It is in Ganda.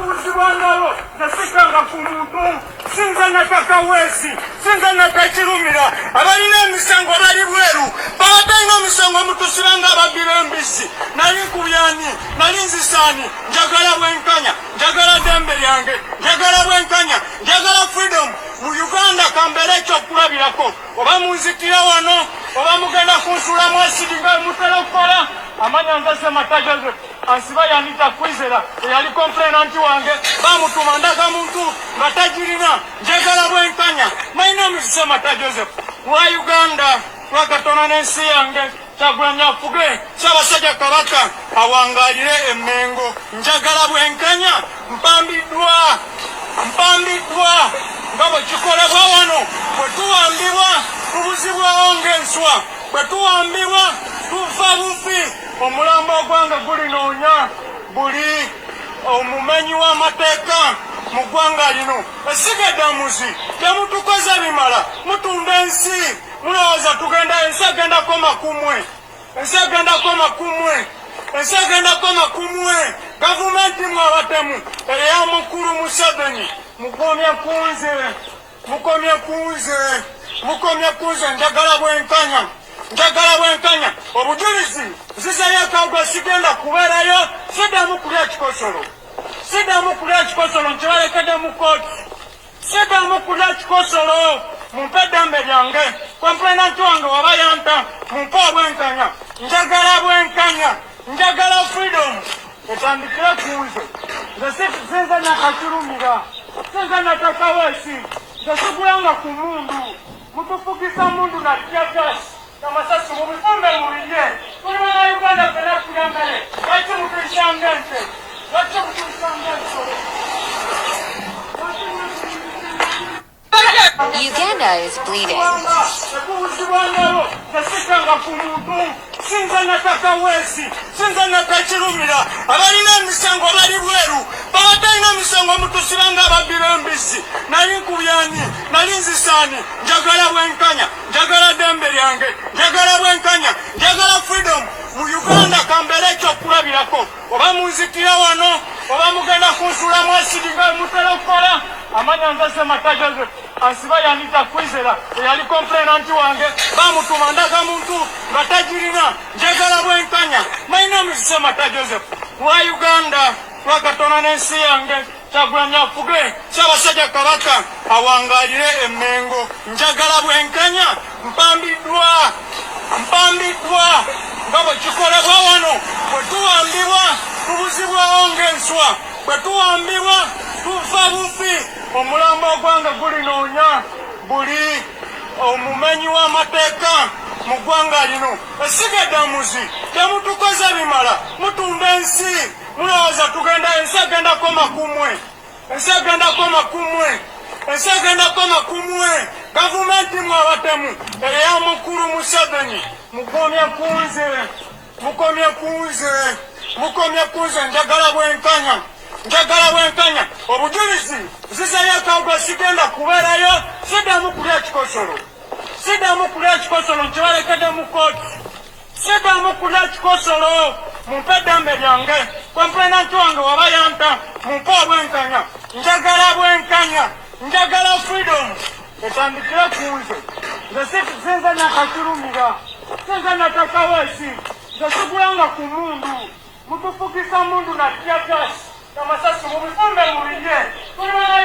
kubuzibwangalo nasikanga ku muntu sinza nataka wesi sinza natakirumira abalina emisango bali bweru babatalina omusango mutusibanga ababbira embisi nali nkubyani nali nzisani njagala bwenkanya njagala dembe lyange njagala bwenkanya njagala freedom mu Uganda kambere ekyokulabirako oba munzikira wano oba mugenda kunsula mwasidi nga mutera okukola amanya nzase Mata Joseph ansiba yanita kwizera eyali complainanti wange bamutuma ndaga muntu nga tagirina njagala bwenkanya mayina omusise Mata Joseph wa Uganda lwakatona n'ensi yange Kyagulanyi afuge Ssaabasajja Kabaka awangalire Emmengo njagala bwenkanya mpambiddwa nga bwe kikolebwa wano bwe tuwambibwa tubuzibwawo ng'enswa bwe tuwambibwa tufa bufi omulambo ogwange gulinoonya buli omumenyi w'amateeka mu ggwanga lino esigaddamuzi temutukoze bimala mutunda ensi mulowooza tugenda ensi egendako makumwe gavumenti mwe abatemu eya mukulu Museveni mukomye kunze njagala bwenkanya obujulizi nzizayo akawuga sigenda kubeerayo siddamu kulya ekikosolo nkibalekedde mu kooti siddamu kulya ekikosolo mumpe eddembe lyange komplainanti wange waba yanta mumpe obwenkanya njagala freedom etandikire kunze nze sinza nakakirumira sinza nataka wesi nze sigulanga ku mundu mutufugisa mundu na tyagasi namasasi mubifumbe mubirye tuli bana Uganda fena kuyambale lwaki mutuisanga nte Uganda is bleeding. Sinza nataka wesi sinza natakirumira abalina emisango bali bweru babatalina emisango mutusibanga ababbira embisi nali nkubyani nali nzisani njagala bwenkanya njagala dembe lyange njagala bwenkanya njagala freedom mu Uganda kambere ekyokulabirako oba munzikira wano oba mugenda kunsula mwasidi nga mutera okukola amanya nzase Mata Joseph ansiba yanita kwizera eyali complainanti wange bamutuma ndaga muntu nga tagirina njagala bwenkanya mayina omusise Mata Joseph wa Uganda lwakatona n'ensi yange Kyagulanyi afuge Ssaabasajja Kabaka awangalire Emmengo njagala bwenkanya mpambiddwa nga bwe kikolebwa wano bwe tuwambibwa tubuzibwawo ng'enswa bwe tuwambibwa tufa bufi omulambo ogwange gulinoonya buli omumenyi w'amateeka mu ggwanga lino esigaddamuzi temutukoze bimala mutunda ensi mulowooza tugenda ensi egendako makumwe gavumenti mwe abatemu eya mukulu Museveni mukomye kunze njagala bwenkanya obujulizi nzizayo akawuga sigenda kubeerayo siddamu kulya ekikosolo nkibalekedde mu kooti siddamu kulya ekikosolo mumpe eddembe lyange komplainanti wange waba yanta mumpe obwenkanya njagala freedom etandikire kunze nze sinza nakakirumira sinza nataka wesi nze sigulanga ku mundu mutufugisa mundu na tyagasi namasasi mubifumbe mubirye tuli bana